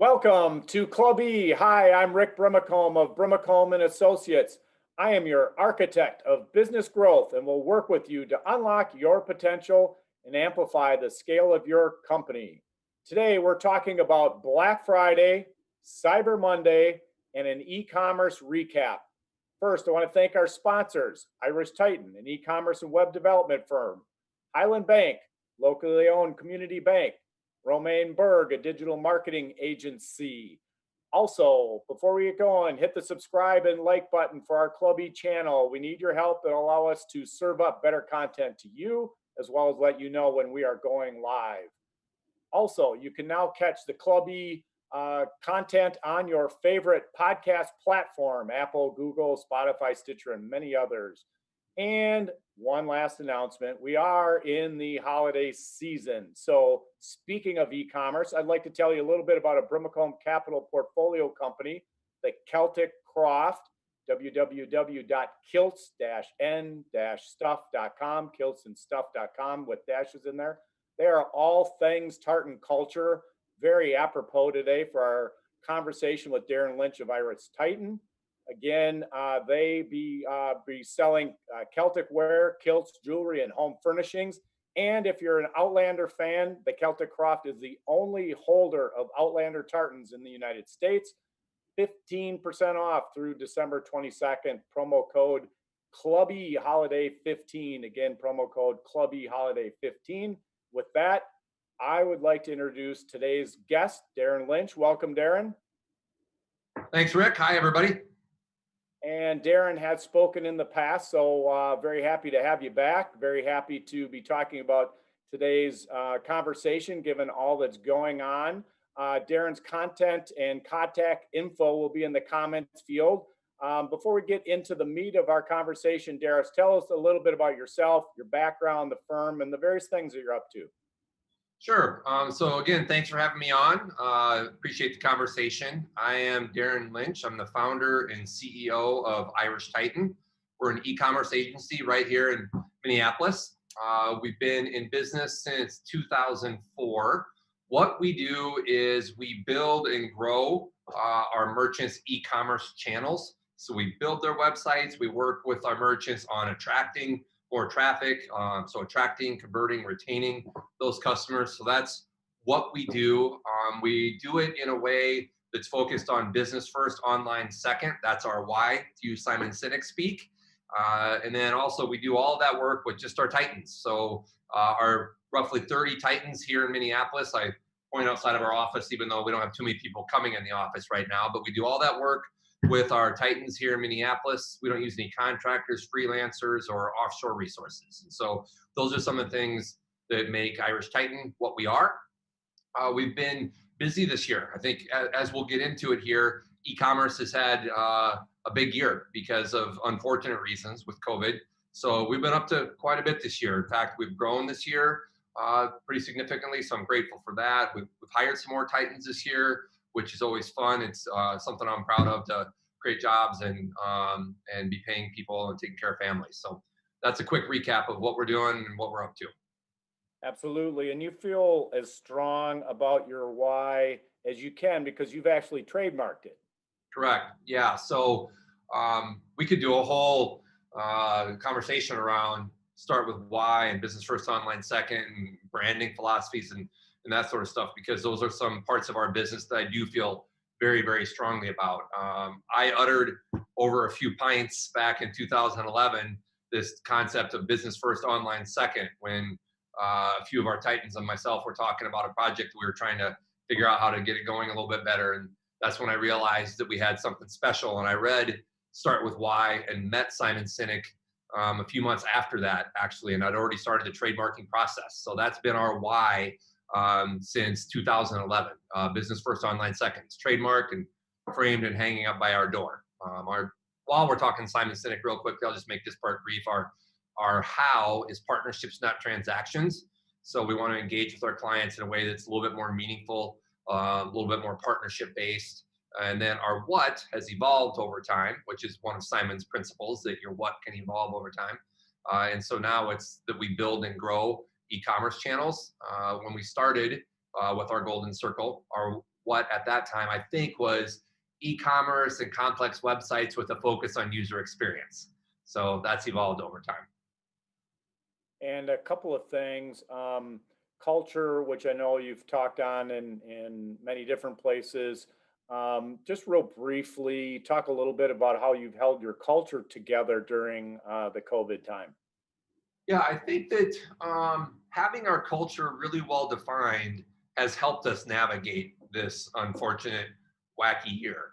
Welcome to Club E. Hi, I'm Rick Brimacombe of Brimacombe and Associates. I am your architect of business growth and will work with you to unlock your potential and amplify the scale of your company. Today, we're talking about Black Friday, Cyber Monday, and an e-commerce recap. First, I want to thank our sponsors, Irish Titan, an e-commerce and web development firm, Highland Bank, locally owned community bank, Romaine Berg, a digital marketing agency. Also, before we get going, hit the subscribe and like button for our Club E channel. We need your help and allow us to serve up better content to you, as well as let you know when we are going live. Also, you can now catch the Club E content on your favorite podcast platform, Apple, Google, Spotify, Stitcher, and many others. And one last announcement, we are in the holiday season. So speaking of e-commerce, I'd like to tell you a little bit about a Brimacombe Capital portfolio company, the Celtic Croft, www.kilts-n-stuff.com, kiltsandstuff.com with dashes in there. They are all things tartan culture, very apropos today for our conversation with Darin Lynch of Irish Titan. Again, they be selling Celtic wear, kilts, jewelry, and home furnishings. And if you're an Outlander fan, the Celtic Croft is the only holder of Outlander tartans in the United States. 15% off through December 22nd. Promo code Clubby Holiday 15. Again, promo code Clubby Holiday 15. With that, I would like to introduce today's guest, Darin Lynch. Welcome, Darin. Thanks, Rick. Hi, everybody. And Darin has spoken in the past, so very happy to have you back. Very happy to be talking about today's conversation, given all that's going on. Darin's content and contact info will be in the comments field. Before we get into the meat of our conversation, Darin, tell us a little bit about yourself, your background, the firm, and the various things that you're up to. Sure. So again, thanks for having me on. Appreciate the conversation. I am Darin Lynch. I'm the founder and CEO of Irish Titan. We're an e-commerce agency right here in Minneapolis. We've been in business since 2004. What we do is we build and grow our merchants' e-commerce channels. So we build their websites. We work with our merchants on attracting more traffic, so attracting, converting, retaining those customers. So that's what we do. We do it in a way that's focused on business first, online second. That's our why, to use Simon Sinek speak. And then also we do all of that work with just our Titans. So our roughly 30 Titans here in Minneapolis. I point outside of our office, even though we don't have too many people coming in the office right now, but we do all that work with our Titans here in Minneapolis. We don't use any contractors, freelancers, or offshore resources. And so those are some of the things that make Irish Titan what we are. We've been busy this year. I think as we'll get into it here, e-commerce has had a big year because of unfortunate reasons with COVID. So we've been up to quite a bit this year. In fact, we've grown this year pretty significantly. So I'm grateful for that. We've hired some more Titans this year, which is always fun. It's something I'm proud of, to create jobs and be paying people and taking care of families. So that's a quick recap of what we're doing and what we're up to. Absolutely. And you feel as strong about your why as you can because you've actually trademarked it. Correct. Yeah. So we could do a whole conversation around start with why and business first, online second, and branding philosophies and that sort of stuff, because those are some parts of our business that I do feel very, very strongly about. I uttered over a few pints back in 2011 this concept of business first, online second, when a few of our Titans and myself were talking about a project we were trying to figure out how to get it going a little bit better. And that's when I realized that we had something special. And I read Start With Why and met Simon Sinek a few months after that, actually, and I'd already started the trademarking process. So that's been our why since 2011. Business first, online second. It's trademarked and framed and hanging up by our door. While we're talking Simon Sinek real quickly, I'll just make this part brief. Our how is partnerships, not transactions. So we want to engage with our clients in a way that's a little bit more meaningful, a little bit more partnership based. And then our what has evolved over time, which is one of Simon's principles, that your what can evolve over time. And so now it's that we build and grow e-commerce channels. When we started with our golden circle, what at that time I think was e-commerce and complex websites with a focus on user experience. So that's evolved over time. And a couple of things, culture, which I know you've talked on in many different places. Just real briefly, talk a little bit about how you've held your culture together during the COVID time. Yeah, I think that having our culture really well defined has helped us navigate this unfortunate, wacky year.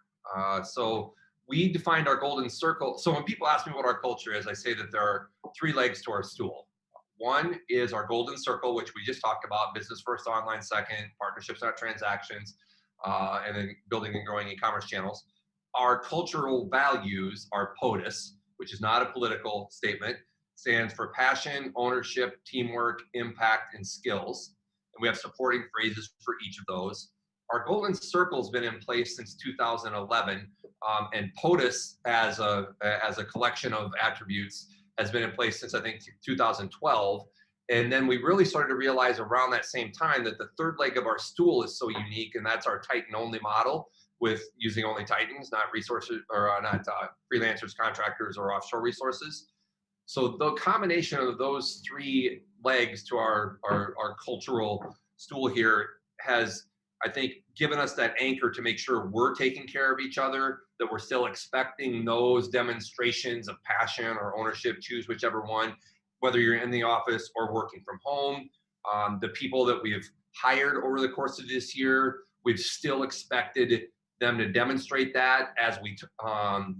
So we defined our golden circle. So when people ask me what our culture is, I say that there are three legs to our stool. One is our golden circle, which we just talked about: business first, online second, partnerships, not transactions, and then building and growing e-commerce channels. Our cultural values are POTUS, which is not a political statement, stands for passion, ownership, teamwork, impact, and skills. And we have supporting phrases for each of those. Our golden circle has been in place since 2011, and POTUS as a collection of attributes has been in place since I think 2012. And then we really started to realize around that same time that the third leg of our stool is so unique, and that's our Titan only model, with using only Titans, not resources or not freelancers, contractors, or offshore resources. So the combination of those three legs to our cultural stool here has, I think, given us that anchor to make sure we're taking care of each other, that we're still expecting those demonstrations of passion or ownership, choose whichever one, whether you're in the office or working from home. The people that we've hired over the course of this year, we've still expected them to demonstrate that as we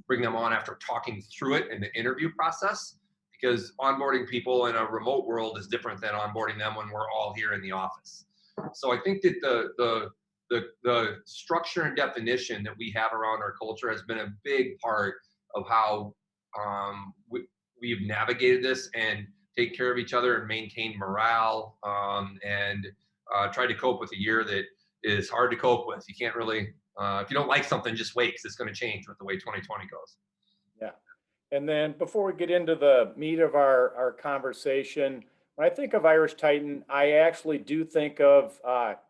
bring them on after talking through it in the interview process, because onboarding people in a remote world is different than onboarding them when we're all here in the office. So I think that the structure and definition that we have around our culture has been a big part of how we've navigated this and take care of each other and maintain morale, and try to cope with a year that is hard to cope with. You can't really, if you don't like something, just wait, because it's going to change with the way 2020 goes. Yeah. And then before we get into the meat of our conversation, when I think of Irish Titan, I actually do think of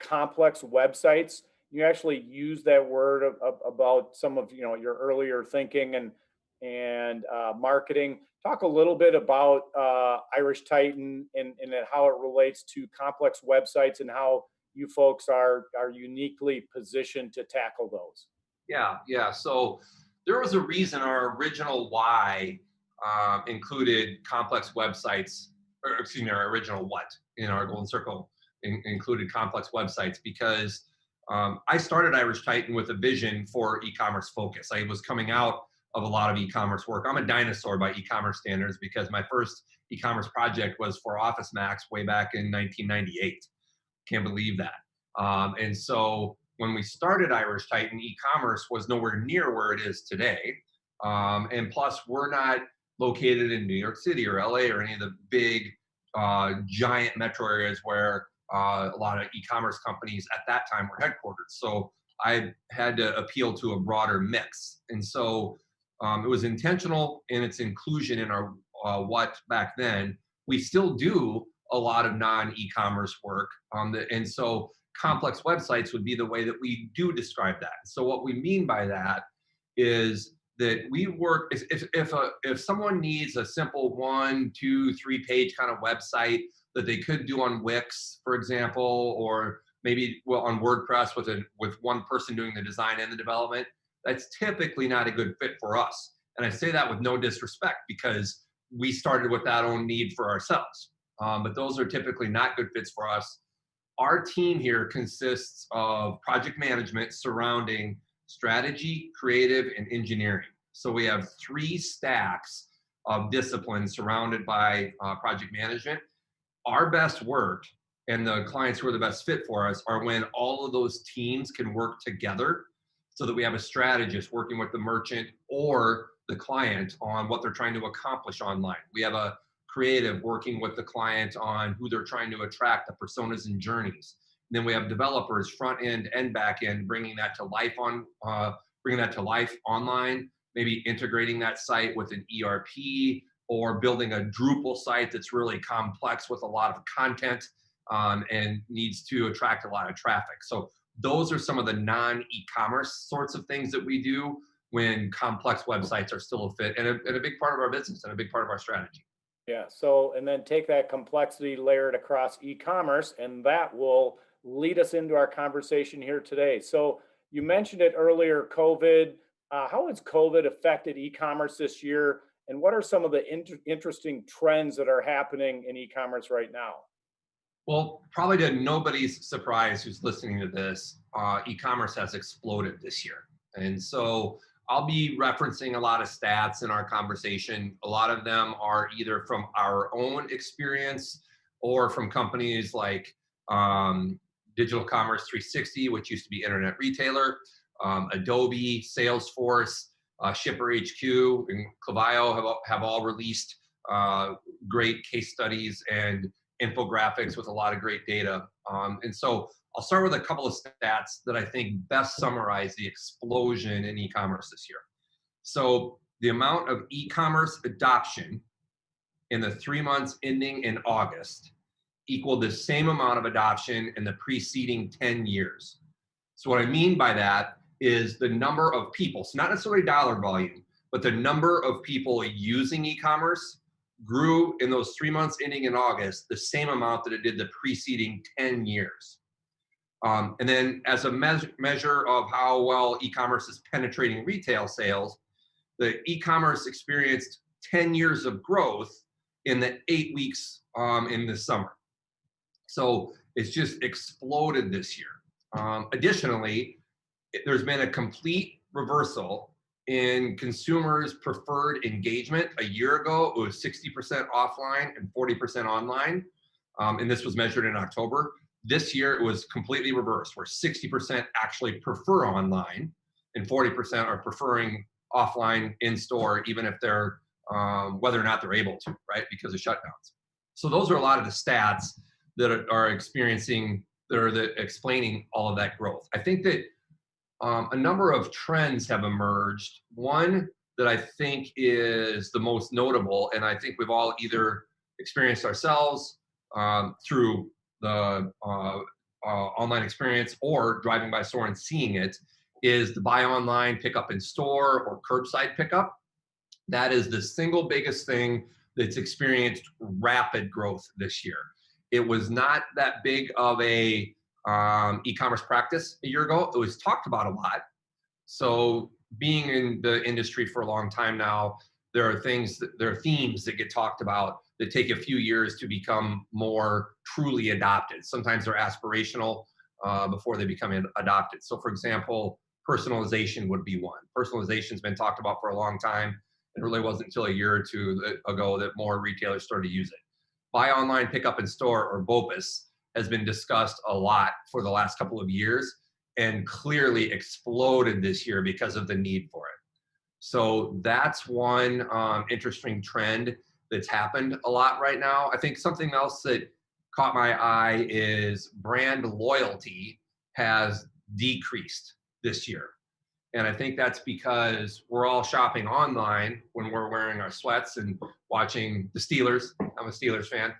complex websites. You actually use that word about some of your earlier thinking and marketing. Talk a little bit about Irish Titan and how it relates to complex websites and how you folks are uniquely positioned to tackle those. Yeah. So there was a reason our original why included complex websites, or excuse me, our original what in our golden circle included complex websites, because I started Irish Titan with a vision for e-commerce focus. I was coming out of a lot of e-commerce work. I'm a dinosaur by e-commerce standards, because my first e-commerce project was for Office Max way back in 1998. Can't believe that. And so when we started Irish Titan, e-commerce was nowhere near where it is today. And plus, we're not located in New York City or LA or any of the big, giant metro areas where a lot of e-commerce companies at that time were headquartered. So I had to appeal to a broader mix. And so it was intentional in its inclusion in our what back then. We still do a lot of non-e-commerce work. And so complex websites would be the way that we do describe that. So what we mean by that is that we work, if someone needs a simple 1, 2, 3 page kind of website that they could do on Wix, for example, or maybe on WordPress with one person doing the design and the development, that's typically not a good fit for us. And I say that with no disrespect, because we started with that own need for ourselves. But those are typically not good fits for us. Our team here consists of project management surrounding strategy, creative, and engineering. So we have 3 stacks of disciplines surrounded by project management. Our best work and the clients who are the best fit for us are when all of those teams can work together, so that we have a strategist working with the merchant or the client on what they're trying to accomplish online. We have a creative working with the client on who they're trying to attract, the personas and journeys. And then we have developers, front end and back end, bringing that to life online, maybe integrating that site with an ERP, or building a Drupal site that's really complex with a lot of content and needs to attract a lot of traffic. So Those are some of the non-e-commerce sorts of things that we do when complex websites are still a fit and a big part of our business and a big part of our strategy. Yeah. So, and then take that complexity layered across e-commerce, and that will lead us into our conversation here today. So, you mentioned it earlier, COVID. How has COVID affected e-commerce this year, and what are some of the interesting trends that are happening in e-commerce right now? Well, probably to nobody's surprise who's listening to this, e-commerce has exploded this year. And so I'll be referencing a lot of stats in our conversation. A lot of them are either from our own experience or from companies like Digital Commerce 360, which used to be Internet Retailer, Adobe, Salesforce, Shipper HQ, and Klaviyo have all released great case studies and infographics with a lot of great data. And so I'll start with a couple of stats that I think best summarize the explosion in e-commerce this year. So the amount of e-commerce adoption in the 3 months ending in August equaled the same amount of adoption in the preceding 10 years. So what I mean by that is the number of people, so not necessarily dollar volume, but the number of people using e-commerce grew in those 3 months ending in August the same amount that it did the preceding 10 years. And then as a measure of how well e-commerce is penetrating retail sales, the e-commerce experienced 10 years of growth in the 8 weeks in the summer. So it's just exploded this year. Additionally, there's been a complete reversal in consumers' preferred engagement. A year ago, it was 60% offline and 40% online. And this was measured in October. This year, it was completely reversed, where 60% actually prefer online and 40% are preferring offline in store, even if they're, whether or not they're able to, right, because of shutdowns. So those are a lot of the stats that are experiencing, that are explaining all of that growth. I think that a number of trends have emerged. One that I think is the most notable, and I think we've all either experienced ourselves through the online experience or driving by store and seeing it, is the buy online, pick up in store, or curbside pickup. That is the single biggest thing that's experienced rapid growth this year. It was not that big of a e-commerce practice a year ago. It was talked about a lot. So being in the industry for a long time now, there are themes that get talked about that take a few years to become more truly adopted. Sometimes they're aspirational before they become adopted. So for example, personalization would be one. Personalization's been talked about for a long time. It really wasn't until a year or two ago that more retailers started to use it. Buy online, pick up in store, or BOPIS, has been discussed a lot for the last couple of years and clearly exploded this year because of the need for it. So that's one interesting trend that's happened a lot right now. I think something else that caught my eye is brand loyalty has decreased this year. And I think that's because we're all shopping online when we're wearing our sweats and watching the Steelers. I'm a Steelers fan.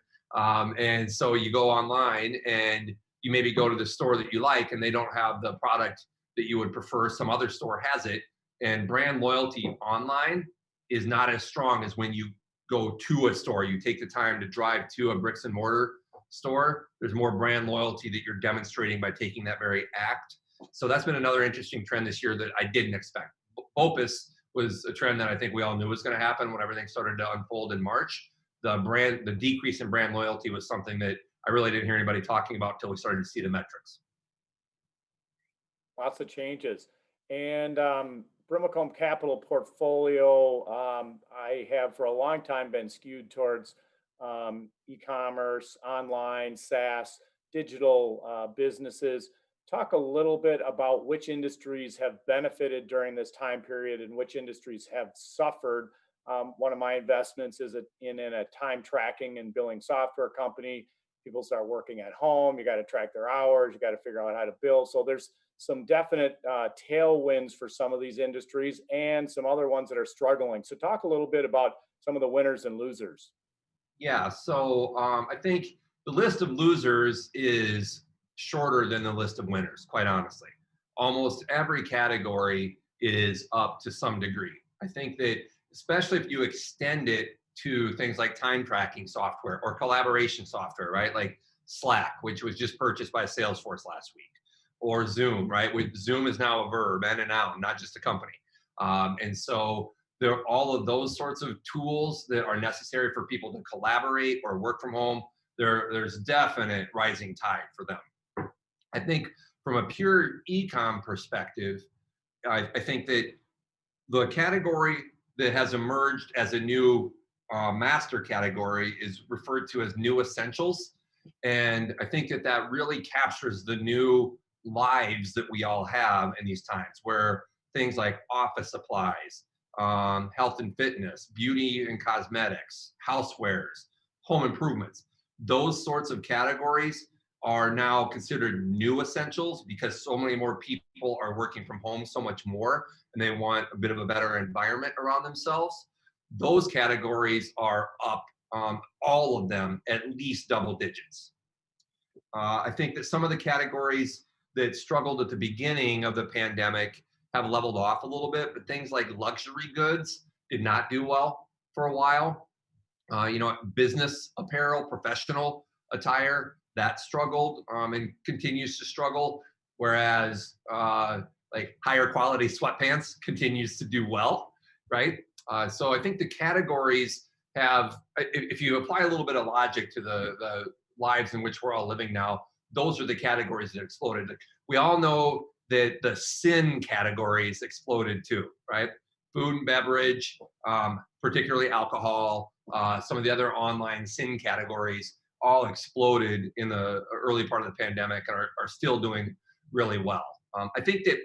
And so you go online and you maybe go to the store that you like and they don't have the product that you would prefer. Some other store has it. And brand loyalty online is not as strong as when you go to a store. You take the time to drive to a bricks and mortar store. There's more brand loyalty that you're demonstrating by taking that very act. So that's been another interesting trend this year that I didn't expect. BOPIS was a trend that I think we all knew was going to happen when everything started to unfold in March. The decrease in brand loyalty was something that I really didn't hear anybody talking about until we started to see the metrics. Lots of changes. And Brimacombe Capital portfolio, I have for a long time been skewed towards e-commerce, online, SaaS, digital businesses. Talk a little bit about which industries have benefited during this time period and which industries have suffered. One of my investments is in a time tracking and billing software company. People start working at home. You got to track their hours. You got to figure out how to bill. So there's some definite tailwinds for some of these industries and some other ones that are struggling. So talk a little bit about some of the winners and losers. Yeah, so I think the list of losers is shorter than the list of winners, quite honestly. Almost every category is up to some degree. I think that especially if you extend it to things like time tracking software or collaboration software, right? Like Slack, which was just purchased by Salesforce last week, or Zoom, right? Zoom is now a verb and a noun, not just a company. And so there are all of those sorts of tools that are necessary for people to collaborate or work from home. There's definite rising tide for them. I think from a pure e-com perspective, I think that the category that has emerged as a new master category is referred to as new essentials. And I think that that really captures the new lives that we all have in these times, where things like office supplies, health and fitness, beauty and cosmetics, housewares, home improvements, those sorts of categories are now considered new essentials because so many more people are working from home so much more and they want a bit of a better environment around themselves. Those categories are up, all of them at least double digits. I think that some of the categories that struggled at the beginning of the pandemic have leveled off a little bit, but things like luxury goods did not do well for a while. Business apparel, professional attire, that struggled and continues to struggle, whereas like higher quality sweatpants continues to do well, right? So I think the categories have, if you apply a little bit of logic to the lives in which we're all living now, those are the categories that exploded. We all know that the sin categories exploded too, right? Food and beverage, particularly alcohol, some of the other online sin categories all exploded in the early part of the pandemic and are still doing really well. I think that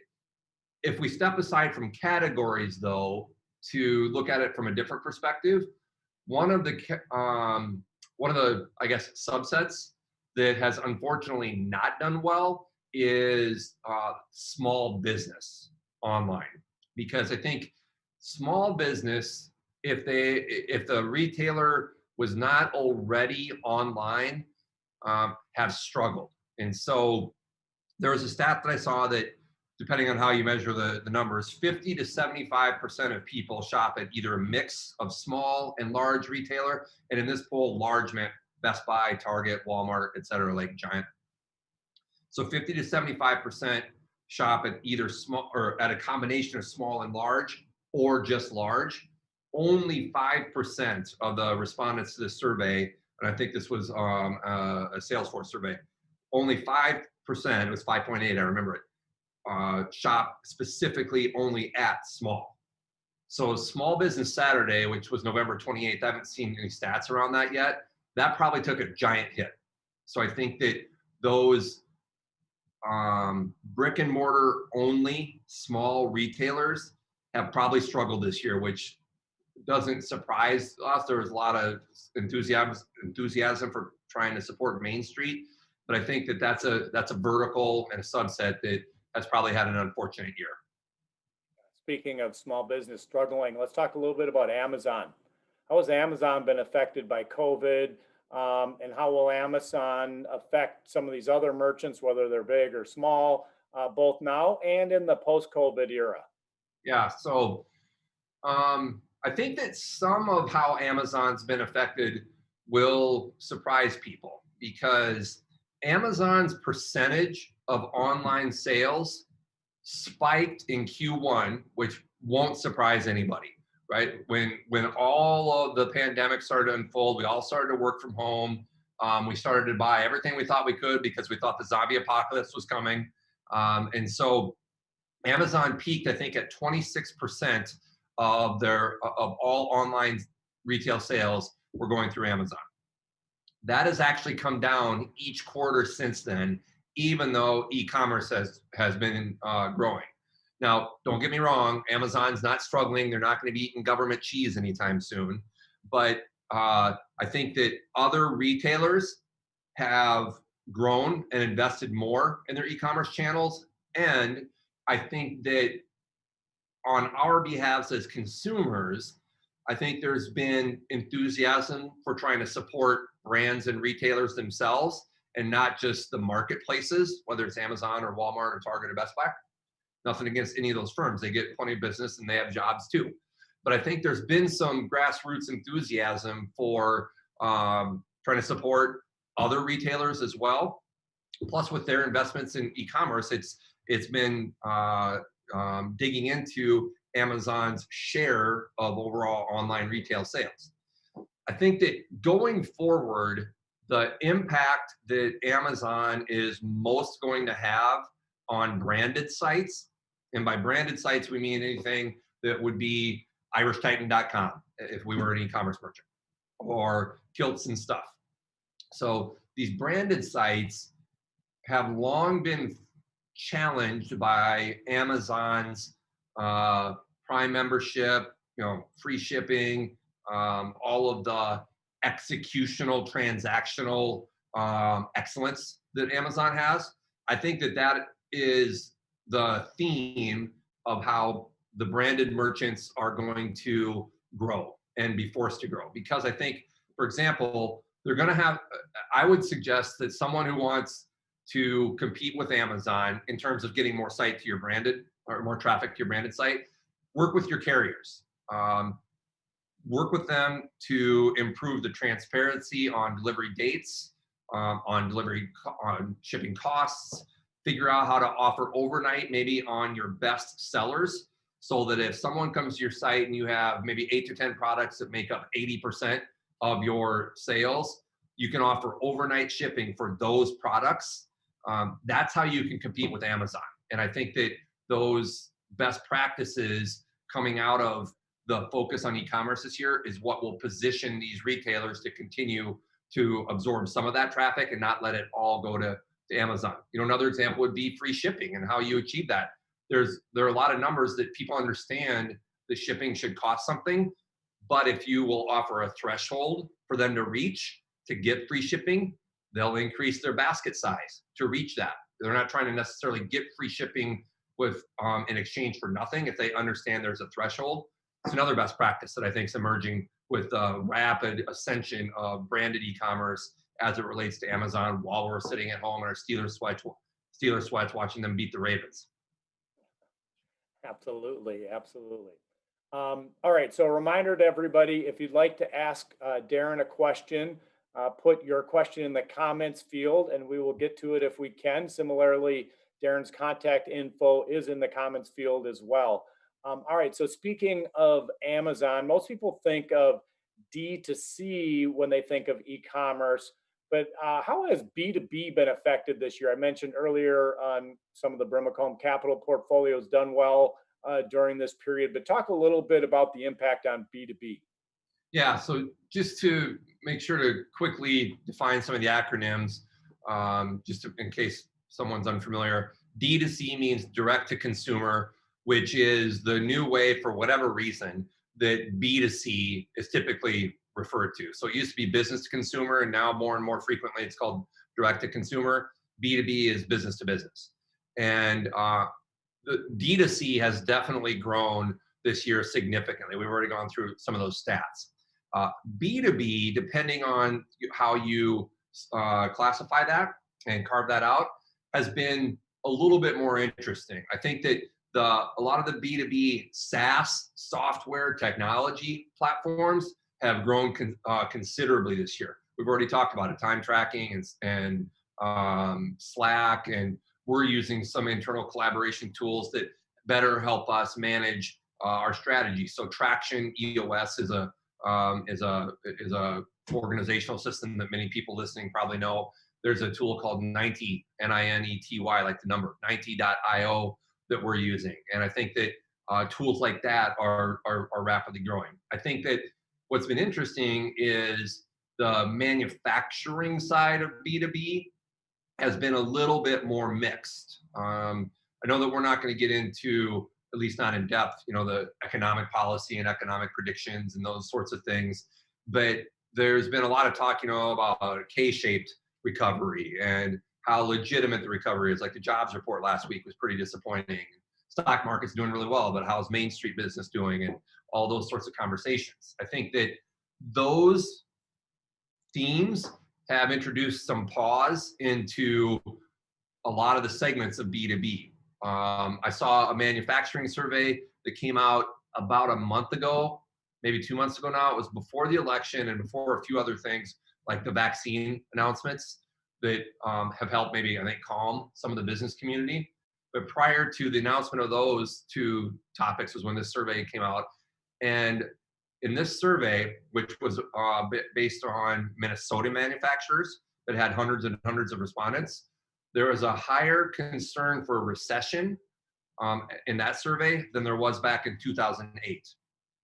if we step aside from categories, though, to look at it from a different perspective, one of the I guess subsets that has unfortunately not done well is small business online, because I think small business, if the retailer was not already online, have struggled. And so there was a stat that I saw that, depending on how you measure the numbers, 50 to 75% of people shop at either a mix of small and large retailer. And in this poll, large meant Best Buy, Target, Walmart, et cetera, like Giant. So 50 to 75% shop at either small or at a combination of small and large, or just large. Only 5% of the respondents to this survey, and I think this was a Salesforce survey, only 5%, it was 5.8, I remember it, shop specifically only at small. So Small Business Saturday, which was November 28th, I haven't seen any stats around that yet, that probably took a giant hit. So I think that those brick and mortar only small retailers have probably struggled this year, which doesn't surprise us. There was a lot of enthusiasm for trying to support Main Street, but I think that that's a vertical and a subset that has probably had an unfortunate year. Speaking of small business struggling, let's talk a little bit about Amazon. How has Amazon been affected by COVID? And how will Amazon affect some of these other merchants, whether they're big or small, both now and in the post-COVID era? Yeah, so I think that some of how Amazon's been affected will surprise people, because Amazon's percentage of online sales spiked in Q1, which won't surprise anybody, right? When all of the pandemic started to unfold, we all started to work from home. We started to buy everything we thought we could because we thought the zombie apocalypse was coming. And so Amazon peaked, I think, at 26% of all online retail sales were going through Amazon. That has actually come down each quarter since then, even though e-commerce has been growing. Now, don't get me wrong, Amazon's not struggling. They're not going to be eating government cheese anytime soon. But I think that other retailers have grown and invested more in their e-commerce channels. And I think that on our behalf as consumers, I think there's been enthusiasm for trying to support brands and retailers themselves. and not just the marketplaces, whether it's Amazon or Walmart or Target or Best Buy. Nothing against any of those firms. They get plenty of business and they have jobs too. But I think there's been some grassroots enthusiasm for trying to support other retailers as well. Plus, with their investments in e-commerce, it's been digging into Amazon's share of overall online retail sales. I think that going forward, the impact that Amazon is most going to have on branded sites, and by branded sites, we mean anything that would be irishtitan.com if we were an e-commerce merchant, or Kilts and Stuff. So these branded sites have long been challenged by Amazon's Prime membership, free shipping, all of the executional, transactional excellence that Amazon has. I think that is the theme of how the branded merchants are going to grow and be forced to grow. Because I think, for example, they're going to have, I would suggest that someone who wants to compete with Amazon in terms of getting more site to your branded or more traffic to your branded site, work with your carriers. Work with them to improve the transparency on delivery dates, on shipping costs, figure out how to offer overnight maybe on your best sellers, so that if someone comes to your site and you have maybe 8 to 10 products that make up 80% of your sales, you can offer overnight shipping for those products. That's how you can compete with Amazon. And I think that those best practices coming out of the focus on e-commerce this year is what will position these retailers to continue to absorb some of that traffic and not let it all go to Amazon. Another example would be free shipping and how you achieve that. There are a lot of numbers that people understand the shipping should cost something, but if you will offer a threshold for them to reach to get free shipping, they'll increase their basket size to reach that. They're not trying to necessarily get free shipping with in exchange for nothing if they understand there's a threshold. It's another best practice that I think is emerging with the rapid ascension of branded e-commerce as it relates to Amazon while we're sitting at home in our Steelers sweats watching them beat the Ravens. Absolutely. All right. So a reminder to everybody, if you'd like to ask Darin a question, put your question in the comments field and we will get to it if we can. Similarly, Darin's contact info is in the comments field as well. All right, so speaking of Amazon, most people think of D2C when they think of e-commerce, but how has B2B been affected this year? I mentioned earlier on some of the Brimacombe Capital portfolios done well during this period, but talk a little bit about the impact on B2B. Yeah, so just to make sure to quickly define some of the acronyms, in case someone's unfamiliar, D2C means direct to consumer, which is the new way, for whatever reason, that B2C is typically referred to. So it used to be business to consumer, and now more and more frequently it's called direct to consumer. B2B is business to business. And the D2C has definitely grown this year significantly. We've already gone through some of those stats. B2B, depending on how you classify that and carve that out, has been a little bit more interesting. I think that a lot of the B2B SaaS software technology platforms have grown considerably this year. We've already talked about it, time tracking and Slack, and we're using some internal collaboration tools that better help us manage our strategy. So Traction EOS is a organizational system that many people listening probably know. There's a tool called 90, Ninety, like the number 90.io that we're using. And I think that tools like that are rapidly growing. I think that what's been interesting is the manufacturing side of B2B has been a little bit more mixed. I know that we're not going to get into, at least not in depth, the economic policy and economic predictions and those sorts of things, but there's been a lot of talk, about a K-shaped recovery and how legitimate the recovery is. Like the jobs report last week was pretty disappointing. Stock market's doing really well, but how's Main Street business doing, and all those sorts of conversations. I think that those themes have introduced some pause into a lot of the segments of B2B. I saw a manufacturing survey that came out about a month ago, maybe 2 months ago now. It was before the election and before a few other things like the vaccine announcements that have helped maybe, I think, calm some of the business community. But prior to the announcement of those two topics was when this survey came out. And in this survey, which was based on Minnesota manufacturers that had hundreds and hundreds of respondents, there was a higher concern for a recession in that survey than there was back in 2008,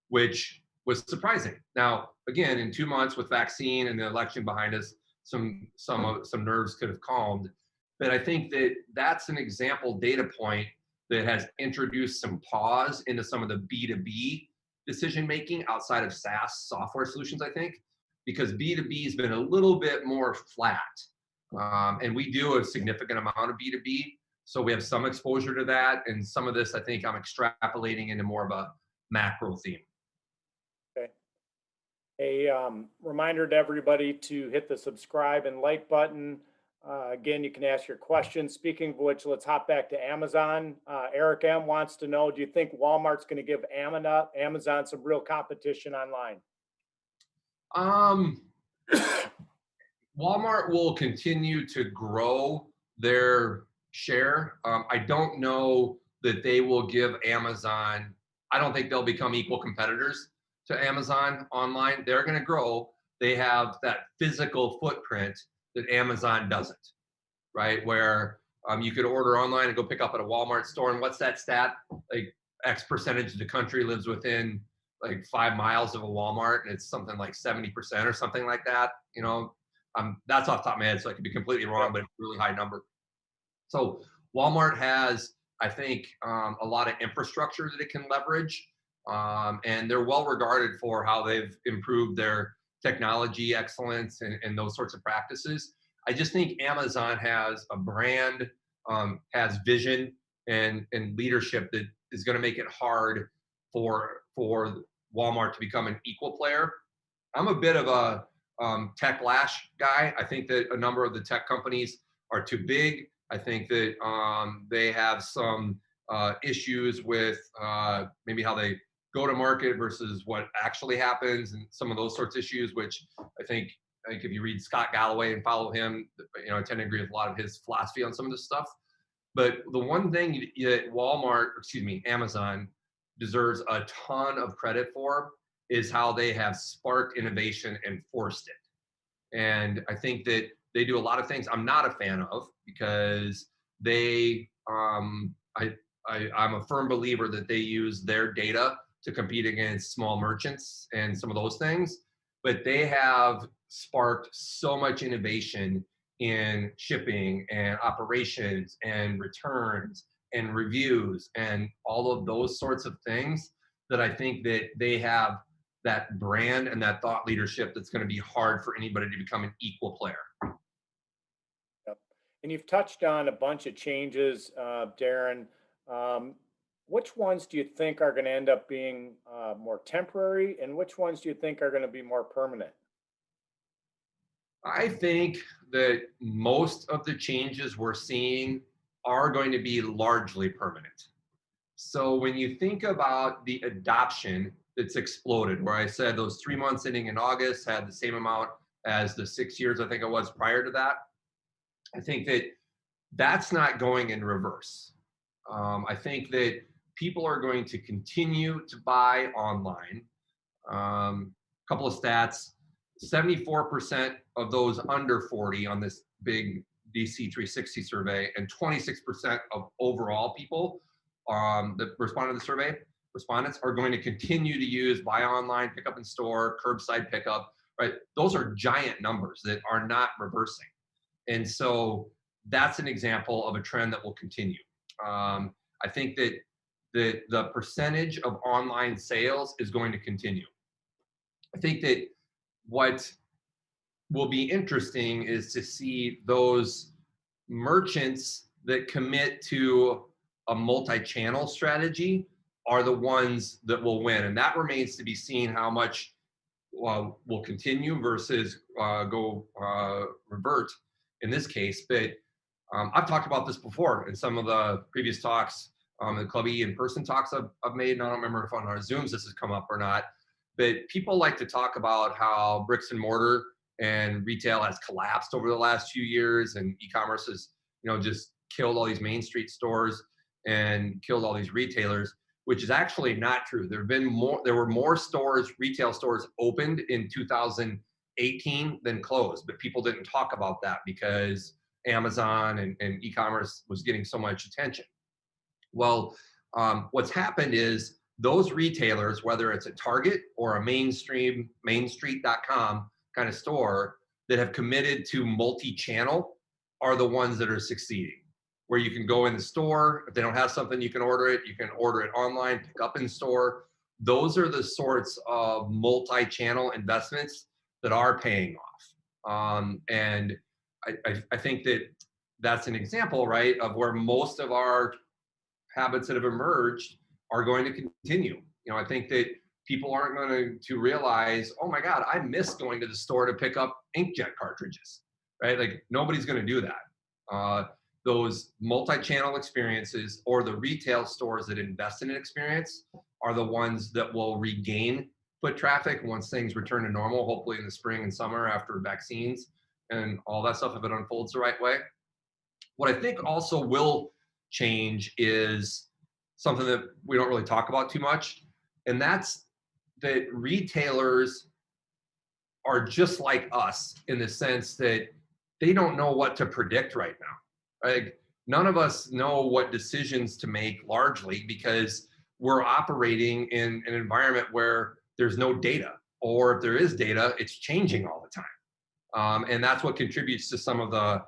which was surprising. Now, again, in 2 months with vaccine and the election behind us, some nerves could have calmed. But I think that that's an example data point that has introduced some pause into some of the B2B decision making outside of SaaS software solutions, I think, because B2B has been a little bit more flat. And we do a significant amount of B2B. So we have some exposure to that. And some of this, I think I'm extrapolating into more of a macro theme. Okay. A reminder to everybody to hit the subscribe and like button. Again, you can ask your questions. Speaking of which, let's hop back to Amazon. Eric M. wants to know, do you think Walmart's going to give Amazon some real competition online? Walmart will continue to grow their share. I don't know that they will give Amazon, I don't think they'll become equal competitors to Amazon online. They're going to grow. They have that physical footprint that Amazon doesn't, right? Where you could order online and go pick up at a Walmart store. And what's that stat? Like X percentage of the country lives within like 5 miles of a Walmart, and it's something like 70% or something like that. You know, that's off the top of my head, so I could be completely wrong, but it's a really high number. So Walmart has, I think, a lot of infrastructure that it can leverage, and they're well regarded for how they've improved their technology excellence and those sorts of practices. I just think Amazon has a brand, has vision and leadership that is going to make it hard for Walmart to become an equal player. I'm a bit of a tech lash guy. I think that a number of the tech companies are too big. I think that they have some issues with maybe how they go to market versus what actually happens, and some of those sorts of issues, which I think if you read Scott Galloway and follow him, you know, I tend to agree with a lot of his philosophy on some of this stuff. But the one thing that Amazon deserves a ton of credit for is how they have sparked innovation and forced it. And I think that they do a lot of things I'm not a fan of, because they, I'm a firm believer that they use their data to compete against small merchants and some of those things. But they have sparked so much innovation in shipping and operations and returns and reviews and all of those sorts of things that I think that they have that brand and that thought leadership that's going to be hard for anybody to become an equal player. Yep. And you've touched on a bunch of changes, Darin. Which ones do you think are going to end up being more temporary, and which ones do you think are going to be more permanent? I think that most of the changes we're seeing are going to be largely permanent. So when you think about the adoption that's exploded, where I said those 3 months ending in August had the same amount as the 6 years I think it was prior to that, I think that that's not going in reverse. I think that people are going to continue to buy online. Couple of stats: 74% of those under 40 on this big DC 360 survey, and 26% of overall people that responded to the survey, respondents are going to continue to use buy online, pick up in store, curbside pickup, right? Those are giant numbers that are not reversing. And so that's an example of a trend that will continue. I think that the percentage of online sales is going to continue. I think that what will be interesting is to see those merchants that commit to a multi-channel strategy are the ones that will win. And that remains to be seen how much will continue versus go revert in this case. But I've talked about this before in some of the previous talks, the Club E in-person talks I've made, and I don't remember if on our Zooms this has come up or not, but people like to talk about how bricks and mortar and retail has collapsed over the last few years, and e-commerce has, just killed all these main street stores and killed all these retailers, which is actually not true. There were more stores, retail stores opened in 2018 than closed, but people didn't talk about that because Amazon and e-commerce was getting so much attention. Well, what's happened is those retailers, whether it's a Target or a mainstreet.com kind of store that have committed to multi-channel, are the ones that are succeeding. Where you can go in the store, if they don't have something, you can order it online, pick up in store. Those are the sorts of multi-channel investments that are paying off. And I think that that's an example, right, of where most of our habits that have emerged are going to continue. I think that people aren't going to realize, oh my God, I miss going to the store to pick up inkjet cartridges, right? Like nobody's going to do that. Those multi-channel experiences or the retail stores that invest in an experience are the ones that will regain foot traffic once things return to normal, hopefully in the spring and summer after vaccines and all that stuff, if it unfolds the right way. What I think also will change is something that we don't really talk about too much, and that's that retailers are just like us in the sense that they don't know what to predict right now. Like none of us know what decisions to make largely because we're operating in an environment where there's no data, or if there is data, it's changing all the time. And that's what contributes to some of the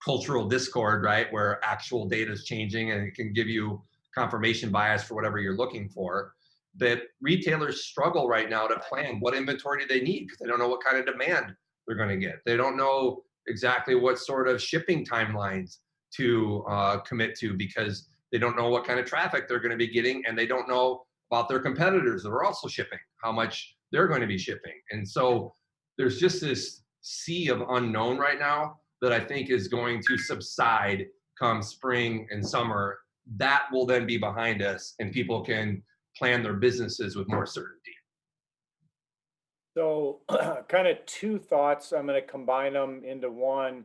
cultural discord, right? Where actual data is changing and it can give you confirmation bias for whatever you're looking for. That retailers struggle right now to plan what inventory do they need because they don't know what kind of demand they're going to get. They don't know exactly what sort of shipping timelines to commit to because they don't know what kind of traffic they're going to be getting, and they don't know about their competitors that are also shipping, how much they're going to be shipping. And so there's just this sea of unknown right now that I think is going to subside come spring and summer. That will then be behind us and people can plan their businesses with more certainty. So, kind of two thoughts. I'm going to combine them into one.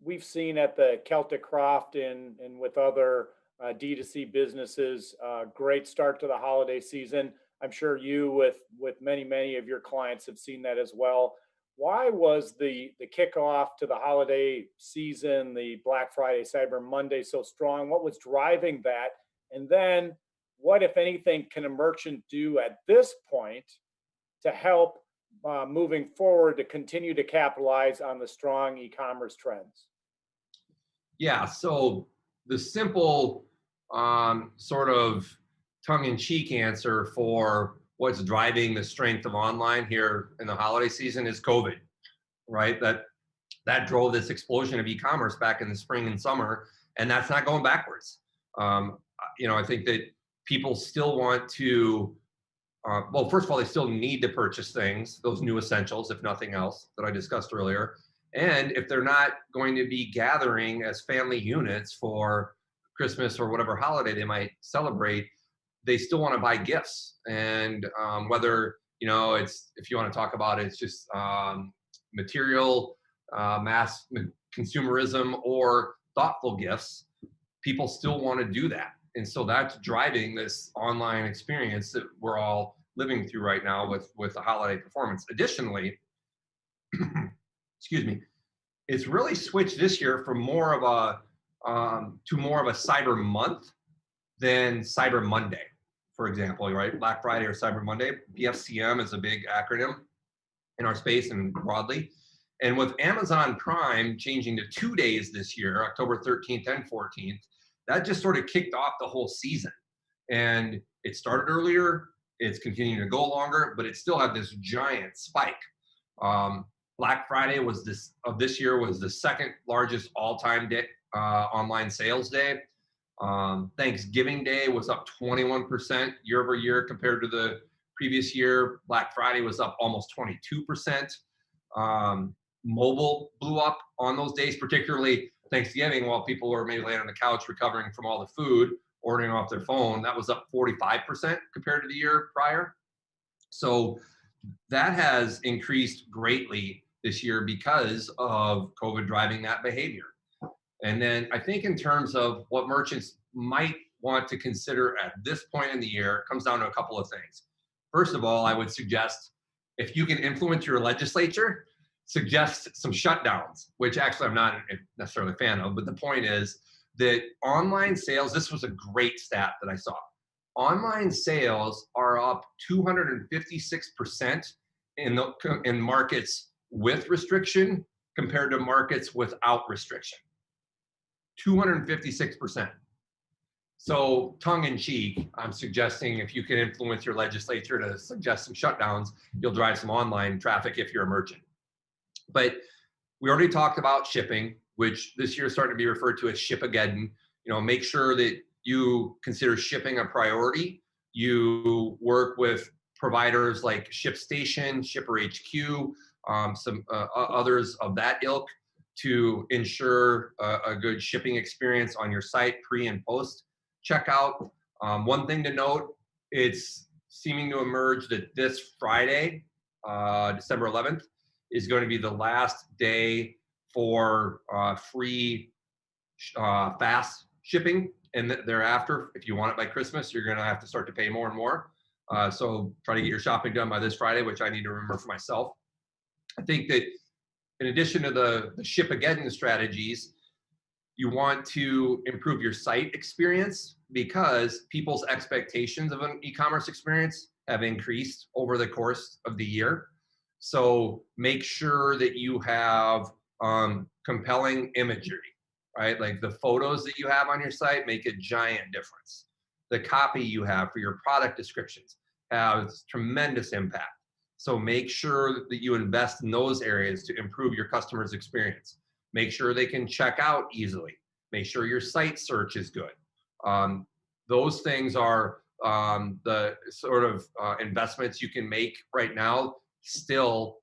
We've seen at the Celtic Croft and with other D2C businesses, great start to the holiday season. I'm sure you, with many of your clients, have seen that as well. Why was the kickoff to the holiday season, the Black Friday, Cyber Monday, so strong? What was driving that? And then, what, if anything, can a merchant do at this point to help moving forward to continue to capitalize on the strong e-commerce trends? Yeah, so the simple sort of tongue-in-cheek answer for what's driving the strength of online here in the holiday season is COVID, right? That drove this explosion of e-commerce back in the spring and summer, and that's not going backwards. I think that people still want to, well, first of all, they still need to purchase things, those new essentials, if nothing else, that I discussed earlier. And if they're not going to be gathering as family units for Christmas or whatever holiday they might celebrate, they still want to buy gifts. And whether, it's, if you want to talk about it, it's just material, mass consumerism, or thoughtful gifts, people still want to do that. And so that's driving this online experience that we're all living through right now with the holiday performance. Additionally, excuse me, it's really switched this year from more of a to more of a Cyber Month than Cyber Monday, for example, right? Black Friday or Cyber Monday. BFCM is a big acronym in our space and broadly. And with Amazon Prime changing to 2 days this year, October 13th and 14th, that just sort of kicked off the whole season. And it started earlier, it's continuing to go longer, but it still had this giant spike. Black Friday this year was the second largest all-time day, online sales day. Thanksgiving Day was up 21% year over year compared to the Previous year, Black Friday was up almost 22%. Mobile blew up on those days, particularly Thanksgiving, while people were maybe laying on the couch recovering from all the food, ordering off their phone. That was up 45% compared to the year prior. So that has increased greatly this year because of COVID driving that behavior. And then I think in terms of what merchants might want to consider at this point in the year, it comes down to a couple of things. First of all, I would suggest if you can influence your legislature, suggest some shutdowns, which actually I'm not necessarily a fan of, but the point is that online sales, this was a great stat that I saw. Online sales are up 256% in markets with restriction compared to markets without restriction. 256%. So tongue in cheek, I'm suggesting if you can influence your legislature to suggest some shutdowns, you'll drive some online traffic if you're a merchant. But we already talked about shipping, which this year is starting to be referred to as Ship-ageddon. Make sure that you consider shipping a priority. You work with providers like ShipStation, Shipper HQ, some others of that ilk to ensure a good shipping experience on your site pre and post checkout. One thing to note, it's seeming to emerge that this Friday, December 11th, is going to be the last day for free fast shipping. And thereafter, if you want it by Christmas, you're going to have to start to pay more and more. So try to get your shopping done by this Friday, which I need to remember for myself. I think that in addition to the Ship-ageddon strategies, you want to improve your site experience because people's expectations of an e-commerce experience have increased over the course of the year. So make sure that you have compelling imagery, right? Like the photos that you have on your site make a giant difference. The copy you have for your product descriptions has tremendous impact. So make sure that you invest in those areas to improve your customers' experience. Make sure they can check out easily. Make sure your site search is good. Those things are the sort of investments you can make right now still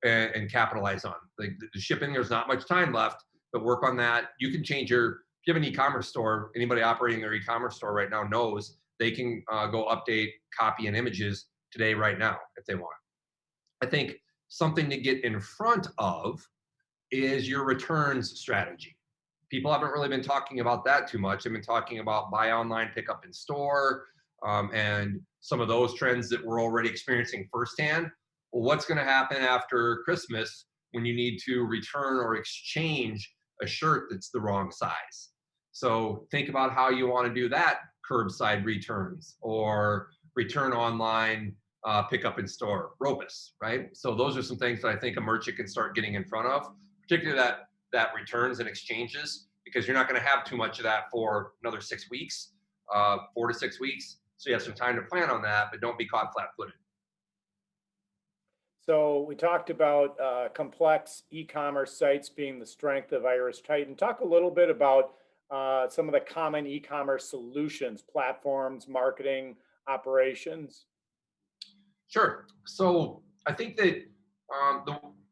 and capitalize on. The shipping, there's not much time left, but work on that. You can change if you have an e-commerce store, anybody operating their e-commerce store right now knows they can go update copy and images today, right now, if they want. I think something to get in front of is your returns strategy. People haven't really been talking about that too much. They've been talking about buy online, pick up in store, and some of those trends that we're already experiencing firsthand. Well, what's going to happen after Christmas when you need to return or exchange a shirt that's the wrong size? So think about how you want to do that curbside returns or return online, pick up in store, ROPUS, right? So those are some things that I think a merchant can start getting in front of, particularly that returns and exchanges, because you're not going to have too much of that for another 6 weeks, 4 to 6 weeks. So you have some time to plan on that, but don't be caught flat-footed. So we talked about complex e-commerce sites being the strength of Irish Titan. Talk a little bit about some of the common e-commerce solutions, platforms, marketing, operations. Sure. So I think that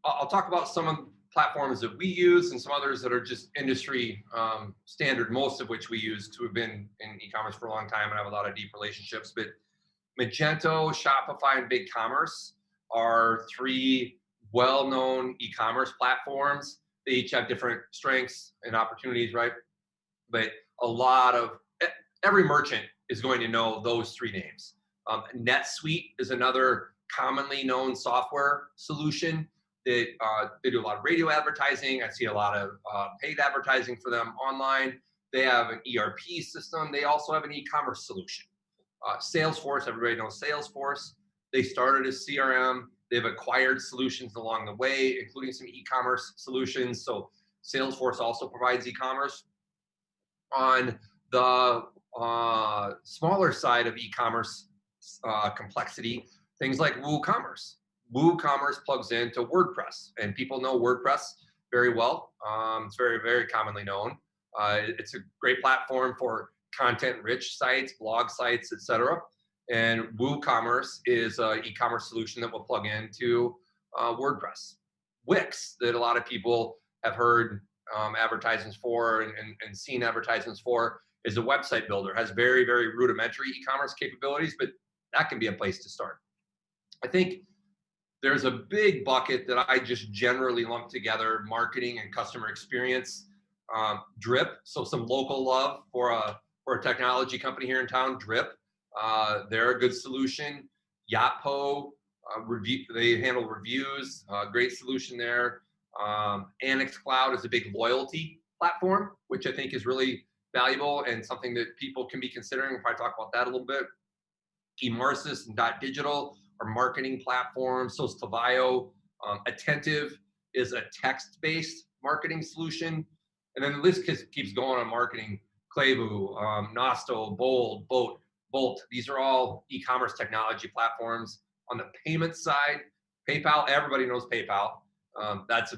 I'll talk about some of the platforms that we use and some others that are just industry standard, most of which we use because we've been in e-commerce for a long time and have a lot of deep relationships. But Magento, Shopify, and BigCommerce are three well-known e-commerce platforms. They each have different strengths and opportunities, right? But every merchant is going to know those three names. NetSuite is another commonly known software solution that they do a lot of radio advertising. I see a lot of paid advertising for them online. They have an ERP system. They also have an e-commerce solution. Salesforce, everybody knows Salesforce. They started as CRM. They've acquired solutions along the way, including some e-commerce solutions. So Salesforce also provides e-commerce. On the smaller side of e-commerce complexity, things like WooCommerce. WooCommerce plugs into WordPress, and people know WordPress very well. It's very, very commonly known. It's a great platform for content-rich sites, blog sites, etc. And WooCommerce is an e-commerce solution that will plug into WordPress. Wix, that a lot of people have heard advertisements for and seen advertisements for, is a website builder. Has very, very rudimentary e-commerce capabilities, but that can be a place to start. I think there's a big bucket that I just generally lump together: marketing and customer experience. Drip, so some local love for a technology company here in town. Drip, they're a good solution. Yotpo, they handle reviews, great solution there. Annex Cloud is a big loyalty platform, which I think is really valuable and something that people can be considering. We'll probably talk about that a little bit. eMarsis and Digital are marketing platforms. So is Tavio. Attentive is a text-based marketing solution. And then the list keeps going on marketing. Klavu, Nosto, Bolt. These are all e-commerce technology platforms. On the payment side, PayPal, everybody knows PayPal. That's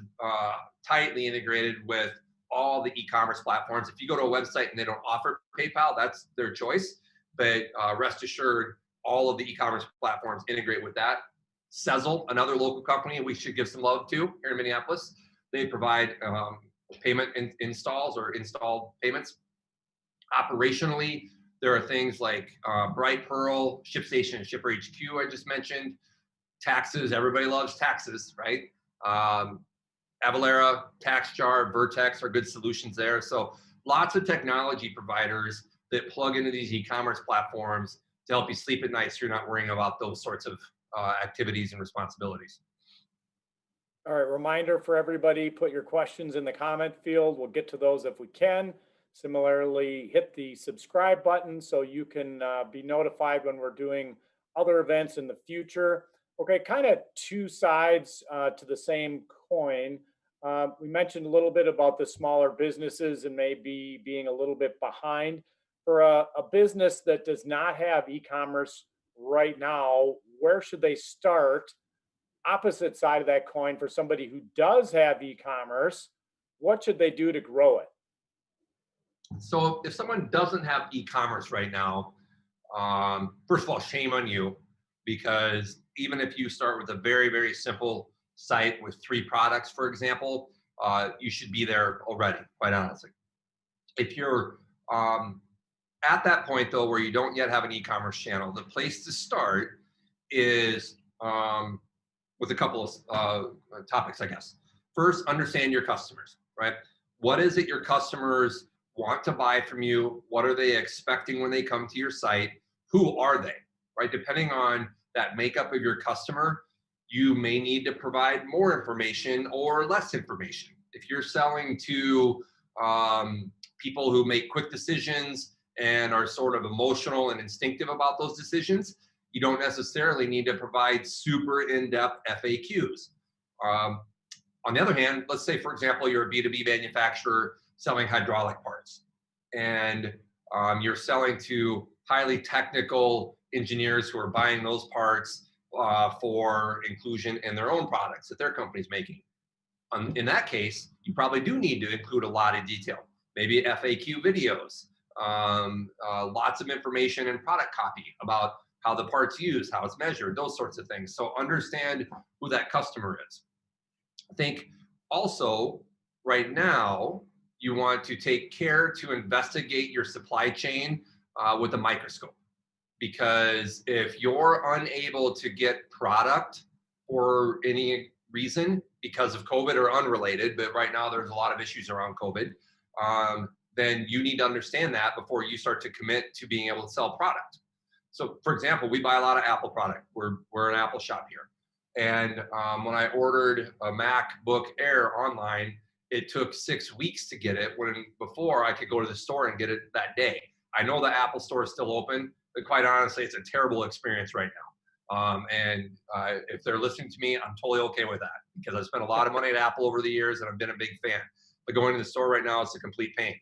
tightly integrated with all the e-commerce platforms. If you go to a website and they don't offer PayPal, that's their choice. But rest assured, all of the e-commerce platforms integrate with that. Sezzle, another local company we should give some love to here in Minneapolis. They provide payment installs or installed payments. Operationally, there are things like Bright Pearl, ShipStation, and Shipper HQ I just mentioned. Taxes, everybody loves taxes, right? Avalara, TaxJar, Vertex are good solutions there. So lots of technology providers that plug into these e-commerce platforms to help you sleep at night so you're not worrying about those sorts of activities and responsibilities. All right, reminder for everybody, put your questions in the comment field. We'll get to those if we can. Similarly, hit the subscribe button so you can be notified when we're doing other events in the future. Okay, kind of two sides to the same coin. We mentioned a little bit about the smaller businesses and maybe being a little bit behind. For a business that does not have e-commerce right now, where should they start? Opposite side of that coin, for somebody who does have e-commerce, what should they do to grow it? So if someone doesn't have e-commerce right now, first of all, shame on you, because even if you start with a very, very simple site with 3 products, for example, you should be there already, quite honestly. If you're at that point, though, where you don't yet have an e-commerce channel, the place to start is with a couple of topics, I guess. First, understand your customers, right? What is it your customers want to buy from you? What are they expecting when they come to your site? Who are they, right? Depending on that makeup of your customer, you may need to provide more information or less information. If you're selling to people who make quick decisions and are sort of emotional and instinctive about those decisions, you don't necessarily need to provide super in-depth FAQs. On the other hand, let's say, for example, you're a B2B manufacturer selling hydraulic parts, and you're selling to highly technical engineers who are buying those parts for inclusion in their own products that their company's making. In that case, you probably do need to include a lot of detail, maybe FAQ videos, lots of information and product copy about how the part's used, how it's measured, those sorts of things. So understand who that customer is. I think also right now, you want to take care to investigate your supply chain with a microscope. Because if you're unable to get product for any reason, because of COVID or unrelated, but right now there's a lot of issues around COVID, then you need to understand that before you start to commit to being able to sell product. So for example, we buy a lot of Apple product. We're an Apple shop here. And when I ordered a MacBook Air online, it took 6 weeks to get it, when before I could go to the store and get it that day. I know the Apple store is still open, but quite honestly, it's a terrible experience right now. If they're listening to me, I'm totally okay with that, because I've spent a lot of money at Apple over the years and I've been a big fan. But going to the store right now, it's a complete pain.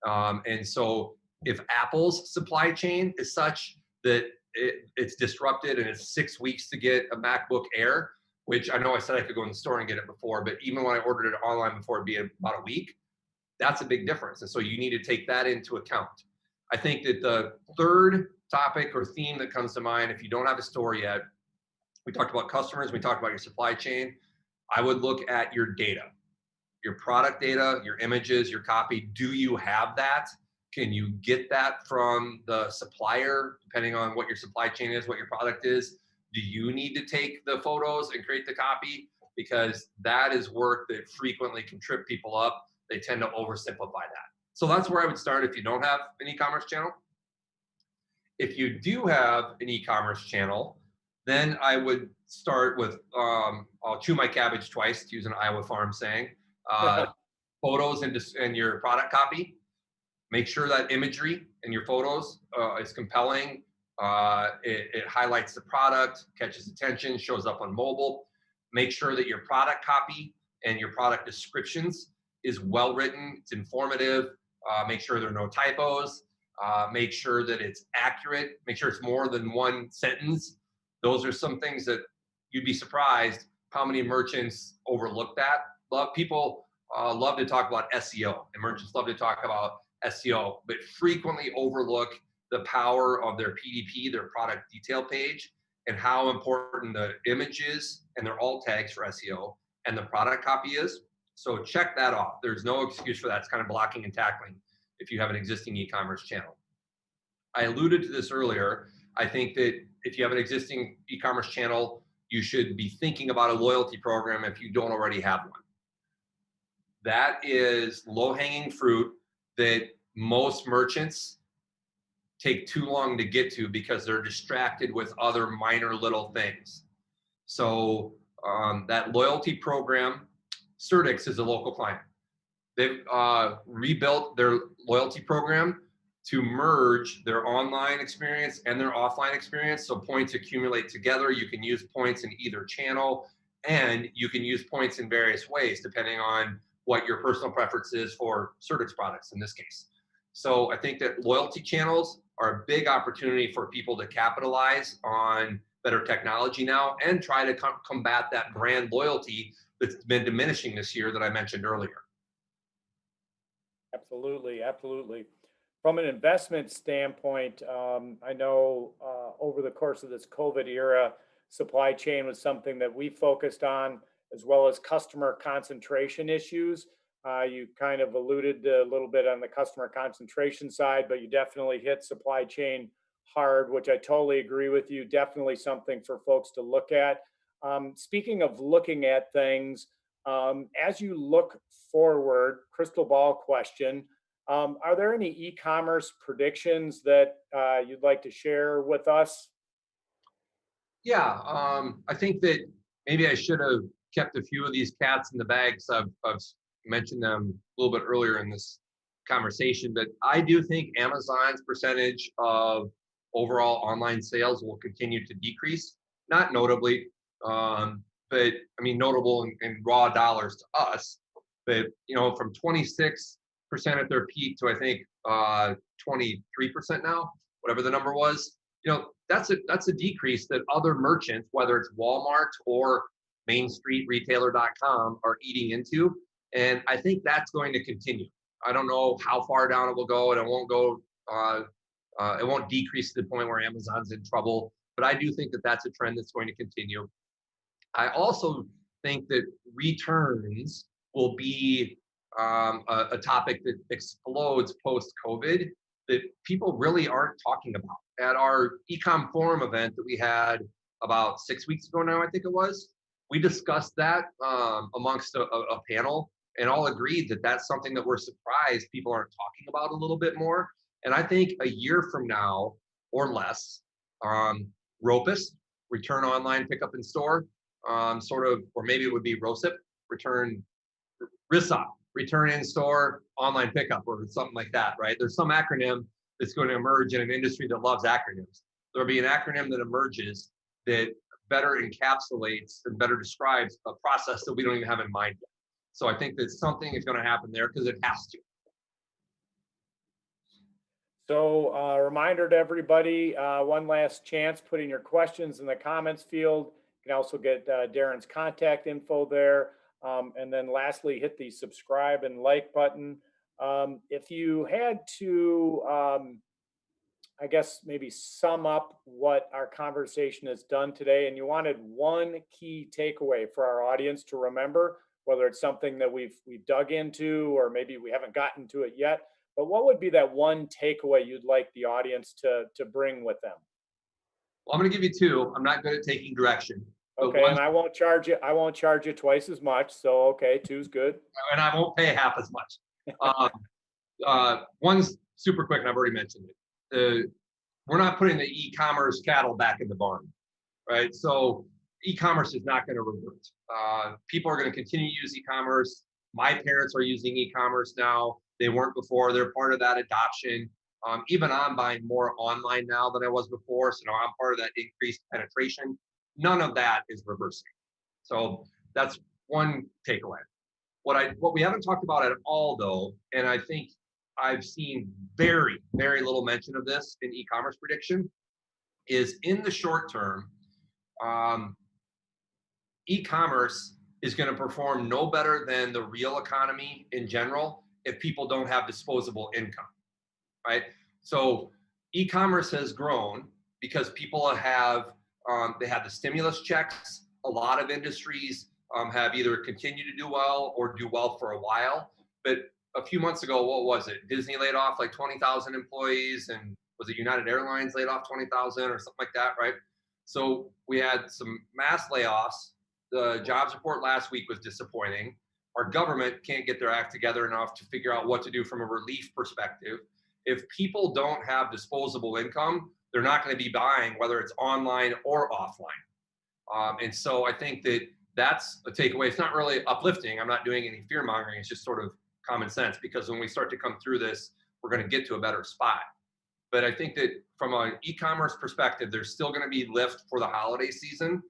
And so if Apple's supply chain is such that it's disrupted and it's 6 weeks to get a MacBook Air, which I know I said I could go in the store and get it before, but even when I ordered it online before, it'd be about a week. That's a big difference. And so you need to take that into account. I think that the third topic or theme that comes to mind, if you don't have a store yet, we talked about customers, we talked about your supply chain. I would look at your data, your product data, your images, your copy. Do you have that? Can you get that from the supplier, depending on what your supply chain is, what your product is? Do you need to take the photos and create the copy? Because that is work that frequently can trip people up. They tend to oversimplify that. So that's where I would start if you don't have an e-commerce channel. If you do have an e-commerce channel, then I would start with, I'll chew my cabbage twice, to use an Iowa farm saying, photos and your product copy. Make sure that imagery in your photos is compelling. It highlights the product, catches attention, shows up on mobile. Make sure that your product copy and your product descriptions is well written, it's informative. Make sure there are no typos. Make sure that it's accurate. Make sure it's more than one sentence. Those are some things that you'd be surprised how many merchants overlook that. People love to talk about SEO, and merchants love to talk about SEO, but frequently overlook the power of their PDP, their product detail page, and how important the images and their alt tags for SEO and the product copy is. So check that off. There's no excuse for that. It's kind of blocking and tackling if you have an existing e-commerce channel. I alluded to this earlier. I think that if you have an existing e-commerce channel, you should be thinking about a loyalty program if you don't already have one. That is low-hanging fruit that most merchants take too long to get to because they're distracted with other minor little things. So that loyalty program, Certix is a local client. They've rebuilt their loyalty program to merge their online experience and their offline experience. So points accumulate together. You can use points in either channel, and you can use points in various ways depending on what your personal preference is for Certix products in this case. So I think that loyalty channels are a big opportunity for people to capitalize on better technology now and try to combat that brand loyalty that's been diminishing this year that I mentioned earlier. Absolutely, absolutely. From an investment standpoint, I know over the course of this COVID era, supply chain was something that we focused on, as well as customer concentration issues. You kind of alluded a little bit on the customer concentration side, but you definitely hit supply chain hard, which I totally agree with you. Definitely something for folks to look at. Speaking of looking at things, as you look forward, crystal ball question, are there any e-commerce predictions that you'd like to share with us? Yeah, I think that maybe I should have kept a few of these cats in the bag, because I've mentioned them a little bit earlier in this conversation, but I do think Amazon's percentage of overall online sales will continue to decrease, not notably, but I mean notable in raw dollars to us, but from 26% at their peak to I think 23% now, whatever the number was. That's a decrease that other merchants, whether it's Walmart or mainstreetretailer.com, are eating into. And I think that's going to continue. I don't know how far down it will go, and it won't go, it won't decrease to the point where Amazon's in trouble. But I do think that that's a trend that's going to continue. I also think that returns will be a topic that explodes post-COVID that people really aren't talking about. At our eComm forum event that we had about 6 weeks ago now, I think it was, we discussed that amongst a panel, and all agreed that that's something that we're surprised people aren't talking about a little bit more. And I think a year from now or less, ROPIS, return online, pickup in store, or maybe it would be ROSIP, RISOP, return in store, online pickup, or something like that, right? There's some acronym that's going to emerge in an industry that loves acronyms. There'll be an acronym that emerges that better encapsulates and better describes a process that we don't even have in mind yet. So I think that something is going to happen there because it has to. So reminder to everybody, one last chance, putting your questions in the comments field. You can also get Darin's contact info there. And then lastly, hit the subscribe and like button. If you had to I guess, maybe sum up what our conversation has done today, and you wanted one key takeaway for our audience to remember, whether it's something that we've dug into or maybe we haven't gotten to it yet, but what would be that one takeaway you'd like the audience to bring with them? Well, I'm going to give you two. I'm not good at taking direction, but Okay, one, and I won't charge you twice as much, so okay, two's good. and I won't pay half as much. Um, one's super quick, and I've already mentioned it. We're not putting the e-commerce cattle back in the barn, right? So e-commerce is not going to revert. People are going to continue to use e-commerce. My parents are using e-commerce now. They weren't before. They're part of that adoption. Even I'm buying more online now than I was before. So now I'm part of that increased penetration. None of that is reversing. So that's one takeaway. What we haven't talked about at all though, and I think I've seen very, very little mention of this in e-commerce prediction, is in the short term, um, e-commerce is going to perform no better than the real economy in general if people don't have disposable income, right? So e-commerce has grown because people have they had the stimulus checks. A lot of industries have either continued to do well or do well for a while. But a few months ago, what was it? Disney laid off like 20,000 employees, and was it United Airlines laid off 20,000 or something like that, right? So we had some mass layoffs. The jobs report last week was disappointing. Our government can't get their act together enough to figure out what to do from a relief perspective. If people don't have disposable income, they're not going to be buying, whether it's online or offline. And so I think that that's a takeaway. It's not really uplifting. I'm not doing any fear mongering. It's just sort of common sense, because when we start to come through this, we're going to get to a better spot. But I think that from an e-commerce perspective, there's still going to be lift for the holiday season.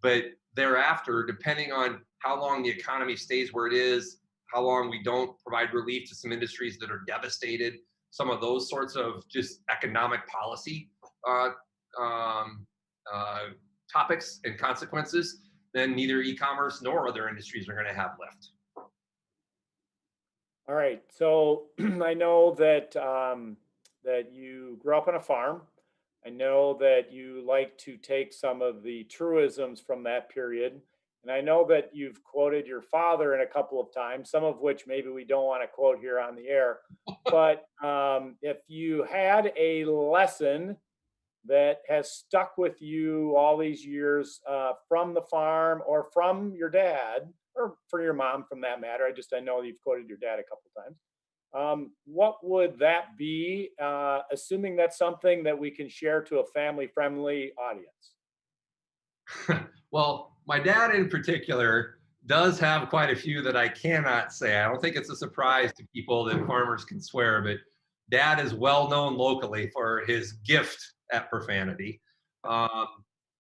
But thereafter, depending on how long the economy stays where it is, how long we don't provide relief to some industries that are devastated, some of those sorts of just economic policy uh, um, uh, topics and consequences, then neither e-commerce nor other industries are going to have lift. All right. So I know that that you grew up on a farm. I know that you like to take some of the truisms from that period. And I know that you've quoted your father in a couple of times, some of which maybe we don't want to quote here on the air. But if you had a lesson that has stuck with you all these years from the farm or from your dad or for your mom, from that matter. I know you've quoted your dad a couple times. What would that be, assuming that's something that we can share to a family friendly audience? Well, my dad in particular does have quite a few that I cannot say. I don't think it's a surprise to people that farmers can swear, but dad is well known locally for his gift at profanity. Um,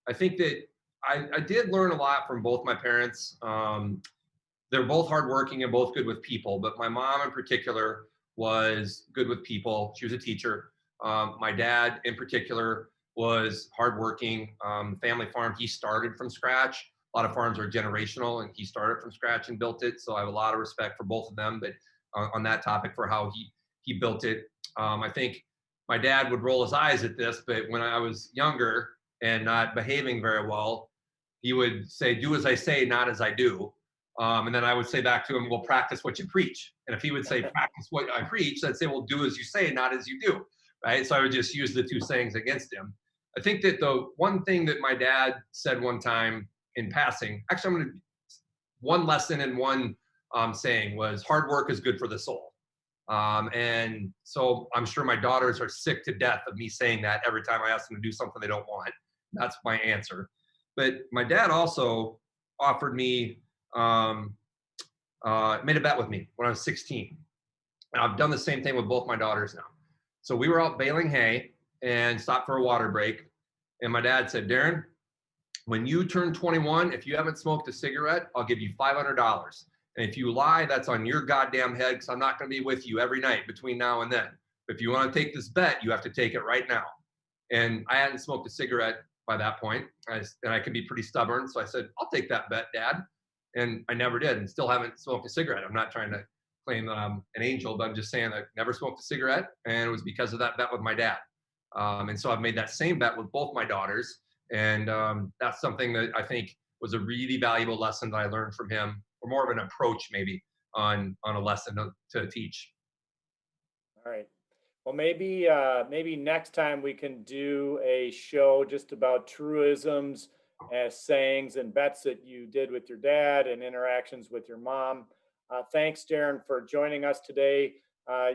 I think that I did learn a lot from both my parents. They're both hardworking and both good with people, but my mom in particular was good with people. She was a teacher. My dad in particular was hardworking. Family farm, he started from scratch. A lot of farms are generational, and he started from scratch and built it. So I have a lot of respect for both of them. But on that topic, for how he built it, I think my dad would roll his eyes at this, but when I was younger and not behaving very well, he would say, "Do as I say, not as I do." And then I would say back to him, "Well, practice what you preach." And if he would say, "Practice what I preach," I'd say, "Well, do as you say, not as you do." Right. So I would just use the two sayings against him. I think that the one thing that my dad said one time in passing, actually, I'm going to, one lesson and one saying was, hard work is good for the soul. And so I'm sure my daughters are sick to death of me saying that every time I ask them to do something they don't want. That's my answer. But my dad also offered me, made a bet with me when I was 16. And I've done the same thing with both my daughters now. So we were out baling hay and stopped for a water break. And my dad said, "Darin, when you turn 21, if you haven't smoked a cigarette, I'll give you $500. And if you lie, that's on your goddamn head, because I'm not going to be with you every night between now and then. But if you want to take this bet, you have to take it right now." And I hadn't smoked a cigarette by that point, and I can be pretty stubborn. So I said, "I'll take that bet, Dad." And I never did, and still haven't smoked a cigarette. I'm not trying to claim that I'm an angel, but I'm just saying I never smoked a cigarette, and it was because of that bet with my dad. And so I've made that same bet with both my daughters. And that's something that I think was a really valuable lesson that I learned from him, or more of an approach maybe on a lesson to teach. All right. Well, maybe next time we can do a show just about truisms as sayings and bets that you did with your dad and interactions with your mom. Thanks, Darin, for joining us today.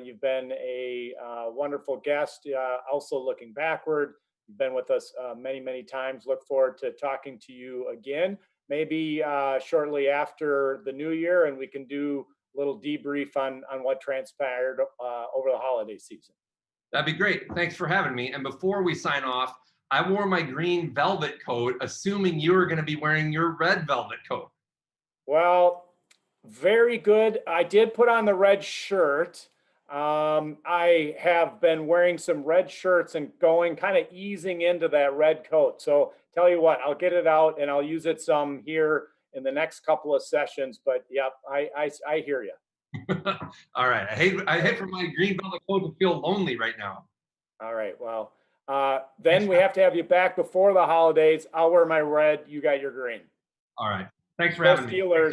You've been a wonderful guest. Also, looking backward, you've been with us many, many times. Look forward to talking to you again, maybe shortly after the new year, and we can do a little debrief on what transpired over the holiday season. That'd be great. Thanks for having me. And before we sign off, I wore my green velvet coat, assuming you were going to be wearing your red velvet coat. Well, very good. I did put on the red shirt. I have been wearing some red shirts and going kind of easing into that red coat. So tell you what, I'll get it out and I'll use it some here in the next couple of sessions. But yep, I hear you. All right. I hate for my green velvet coat to feel lonely right now. All right. Well, Thanks then we have to have you back before the holidays. I'll wear my red. You got your green. All right. Thanks for Go having me. Steelers.